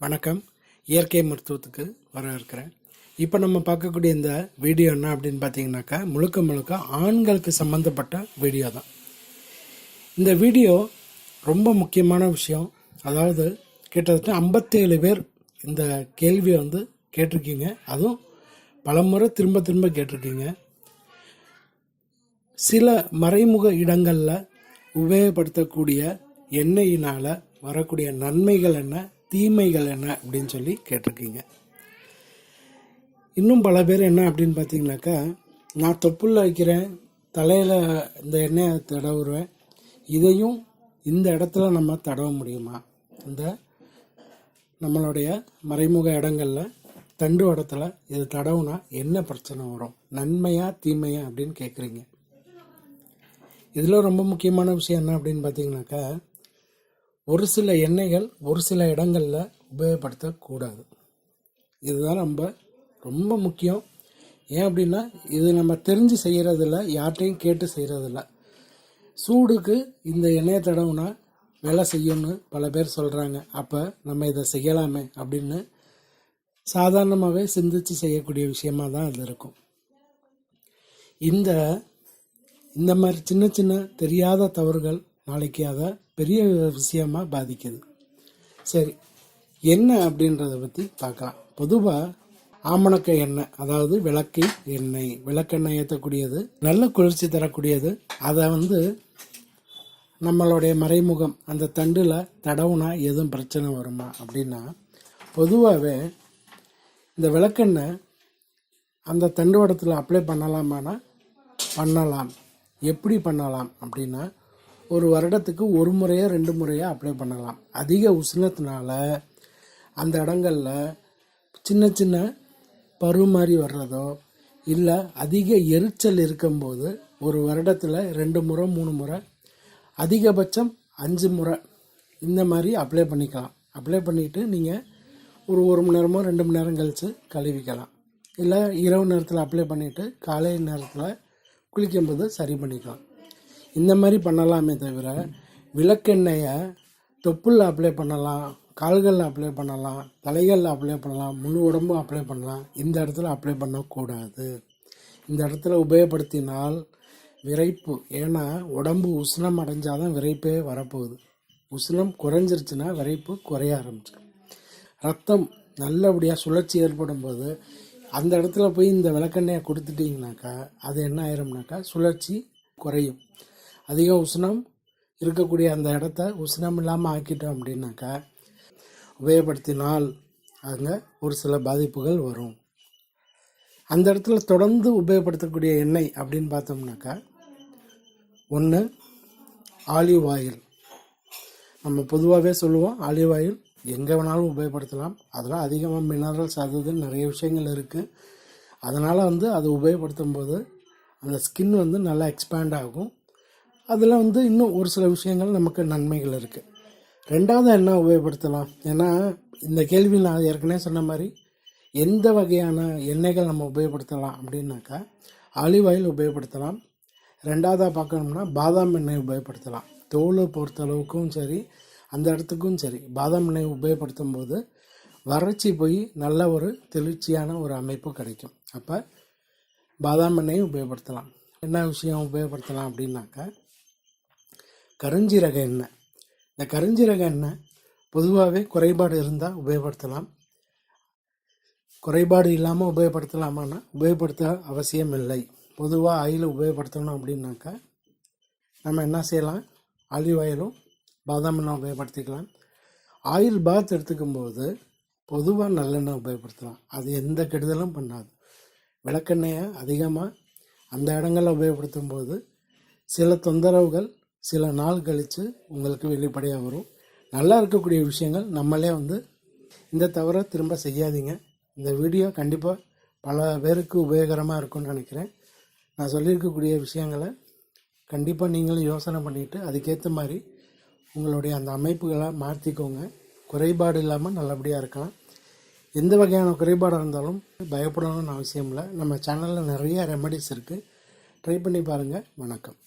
வணக்கம். இயற்கை மருத்துவத்துக்கு வரவேற்கிறேன். இப்போ நம்ம பார்க்கக்கூடிய இந்த வீடியோ என்ன அப்படின்னு பார்த்தீங்கன்னாக்கா, முழுக்க ஆண்களுக்கு சம்மந்தப்பட்ட வீடியோ தான். இந்த வீடியோ ரொம்ப முக்கியமான விஷயம். அதாவது கிட்டத்தட்ட 57 பேர் இந்த கேள்வியை கேட்டிருக்கீங்க. அதுவும் பலமுறை திரும்ப கேட்டிருக்கீங்க. சில மறைமுக இடங்களில் உபயோகப்படுத்தக்கூடிய எண்ணெயினால் வரக்கூடிய நன்மைகள் என்ன, தீமைகள் என்ன அப்படின்னு சொல்லி கேட்டிருக்கீங்க. இன்னும் பல பேர் என்ன அப்படின்னு பார்த்தீங்கன்னாக்கா, நான் தொப்புளில் வைக்கிறேன், தலையில் இந்த எண்ணெயை தடவுறேன், இதையும் இந்த இடத்துல நம்ம தடவ முடியுமா, இந்த நம்மளுடைய மறைமுக இடங்களில் தண்டு இடத்துல இது தடவுனா என்ன பிரச்சனை வரும், நன்மையா தீமையா அப்படின்னு கேட்குறீங்க. இதில் ரொம்ப முக்கியமான விஷயம் என்ன அப்படின்னு பார்த்தீங்கன்னாக்கா, ஒரு சில எண்ணெய்கள் ஒரு சில இடங்களில் உபயோகப்படுத்தக்கூடாது. இதுதான் ரொம்ப முக்கியம். ஏன் அப்படின்னா, இது நம்ம தெரிஞ்சு செய்கிறதில்ல, யார்கிட்டையும் கேட்டு செய்கிறதில்ல. சூடுக்கு இந்த எண்ணெயை தடவுனா வேலை செய்யும்னு பல பேர் சொல்கிறாங்க. அப்போ நம்ம இதை செய்யலாமே அப்படின்னு சாதாரணமாகவே சிந்திச்சு செய்யக்கூடிய விஷயமாக தான் அது இருக்கும். இந்த மாதிரி சின்ன தெரியாத தவறுகள் நாளைக்கு அதை பெரிய விஷயமாக பாதிக்குது. சரி, என்ன அப்படின்றத பற்றி பார்க்கலாம். பொதுவாக ஆமணக்க எண்ணெய், அதாவது விளக்கெண்ணெய் ஏற்றக்கூடியது, நல்ல குளிர்ச்சி தரக்கூடியது. அதை நம்மளுடைய மறைமுகம் அந்த தண்டில் தடவுனா எதுவும் பிரச்சனை வருமா அப்படின்னா, பொதுவாகவே இந்த விளக்கெண்ணெய் அந்த தண்டு வடத்தில் அப்ளை பண்ணலாமான்னா பண்ணலாம். எப்படி பண்ணலாம் அப்படின்னா, ஒரு வருடத்துக்கு ஒரு முறையோ 2 முறையோ அப்ளை பண்ணலாம். அதிக உஷ்ணத்தினால அந்த இடங்களில் சின்ன பரு மாதிரி வர்றதோ, இல்லை அதிக எரிச்சல் இருக்கும்போது ஒரு வருடத்தில் 2 முறை 3 முறை, அதிகபட்சம் 5 முறை இந்த மாதிரி அப்ளை பண்ணிக்கலாம். அப்ளை பண்ணிவிட்டு நீங்கள் ஒரு மணி நேரமோ 2 மணி நேரம் கழித்து கழுவிக்கலாம். இல்லை இரவு நேரத்தில் அப்ளை பண்ணிவிட்டு காலை நேரத்தில் குளிக்கும்போது சரி பண்ணிக்கலாம். இந்த மாதிரி பண்ணலாமே தவிர, விளக்கெண்ணெயை தொப்புளில் அப்ளை பண்ணலாம், கால்களில் அப்ளை பண்ணலாம், தலைகளில் அப்ளை பண்ணலாம், முழு உடம்பும் அப்ளை பண்ணலாம். இந்த இடத்துல அப்ளை பண்ணக்கூடாது. இந்த இடத்துல உபயோகப்படுத்தினால் விரைப்பு, ஏன்னா உடம்பு உஷ்ணம் அடைஞ்சால் தான் விரைப்பே வரப்போகுது. உஷ்ணம் குறைஞ்சிருச்சுன்னா விரைப்பு குறைய ஆரம்பிச்சிடும். ரத்தம் நல்லபடியாக சுழற்சி ஏற்படும் போது அந்த இடத்துல போய் இந்த விளக்கெண்ணெயை கொடுத்துட்டிங்கனாக்கா அது என்ன ஆயிரும்னாக்கா சுழற்சி குறையும். அதிக உஷ்ணம் இருக்கக்கூடிய அந்த இடத்த உஷ்ணம் இல்லாமல் ஆக்கிட்டோம் அப்படின்னாக்கா உபயோகப்படுத்தினால் அங்கே ஒரு சில பாதிப்புகள் வரும். அந்த இடத்துல தொடர்ந்து உபயோகப்படுத்தக்கூடிய எண்ணெய் அப்படின்னு பார்த்தோம்னாக்கா, ஒன்று ஆலிவ் ஆயில். நம்ம பொதுவாகவே சொல்லுவோம் ஆலிவ் ஆயில் எங்கே வேணாலும் உபயோகப்படுத்தலாம். அதெல்லாம் அதிகமாக மினரல்ஸ் அது நிறைய விஷயங்கள் இருக்குது. அதனால் அது உபயோகப்படுத்தும் போது அந்த ஸ்கின் நல்லா எக்ஸ்பேண்ட் ஆகும். அதில் இன்னும் ஒரு சில விஷயங்கள் நமக்கு நன்மைகள் இருக்குது. ரெண்டாவது என்ன உபயோகப்படுத்தலாம், ஏன்னா இந்த கேள்வி நான் ஏற்கனவே சொன்ன மாதிரி எந்த வகையான எண்ணெய்கள் நம்ம உபயோகப்படுத்தலாம் அப்படின்னாக்கா, ஆலிவ் ஆயில் உபயோகப்படுத்தலாம். ரெண்டாவதாக பார்க்கணும்னா பாதாம் எண்ணெய் உபயோகப்படுத்தலாம். தோலை பொறுத்தளவுக்கும் சரி, அந்த இடத்துக்கும் சரி, பாதாம் எண்ணெய் உபயோகப்படுத்தும் போது வறட்சி போய் நல்ல ஒரு தெளிர்ச்சியான ஒரு அமைப்பு கிடைக்கும். அப்போ பாதாம் எண்ணெயும் உபயோகப்படுத்தலாம். என்ன விஷயம் உபயோகப்படுத்தலாம் அப்படின்னாக்கா, கருஞ்சீரக எண்ணெய். இந்த கருஞ்சீரக எண்ணெய் பொதுவாகவே குறைபாடு இருந்தால் உபயோகப்படுத்தலாம். குறைபாடு இல்லாமல் உபயோகப்படுத்தலாமான்னா உபயோகப்படுத்த அவசியம் இல்லை. பொதுவாக ஆயில் உபயோகப்படுத்தணும் அப்படின்னாக்கா நம்ம என்ன செய்யலாம், ஆலிவ் ஆயிலும் பாதாம் எண்ணெய் உபயோகப்படுத்திக்கலாம். ஆயில் பாத் எடுத்துக்கும்போது பொதுவாக நல்லெண்ணெய் உபயோகப்படுத்தலாம். அது எந்த கெடுதலும் பண்ணாது. விளக்கெண்ணெயை அதிகமாக அந்த இடங்களில் உபயோகப்படுத்தும் போது சில தொந்தரவுகள் சில நாள் கழித்து உங்களுக்கு வெளிப்படையாக வரும். நல்லா இருக்கக்கூடிய விஷயங்கள் நம்மளே இந்த தவிர திரும்ப செய்யாதீங்க. இந்த வீடியோ கண்டிப்பாக பல பேருக்கு உபயோகரமாக இருக்கும்னு நினைக்கிறேன். நான் சொல்லியிருக்கக்கூடிய விஷயங்களை கண்டிப்பாக நீங்களும் யோசனை பண்ணிவிட்டு அதுக்கேற்ற மாதிரி உங்களுடைய அந்த அமைப்புகளை மாற்றிக்கோங்க. குறைபாடு இல்லாமல் நல்லபடியாக இருக்கலாம். எந்த வகையான குறைபாடாக இருந்தாலும் பயப்படணும்னு அவசியம் இல்லை. நம்ம சேனலில் நிறைய ரெமடிஸ் இருக்குது, ட்ரை பண்ணி பாருங்கள். வணக்கம்.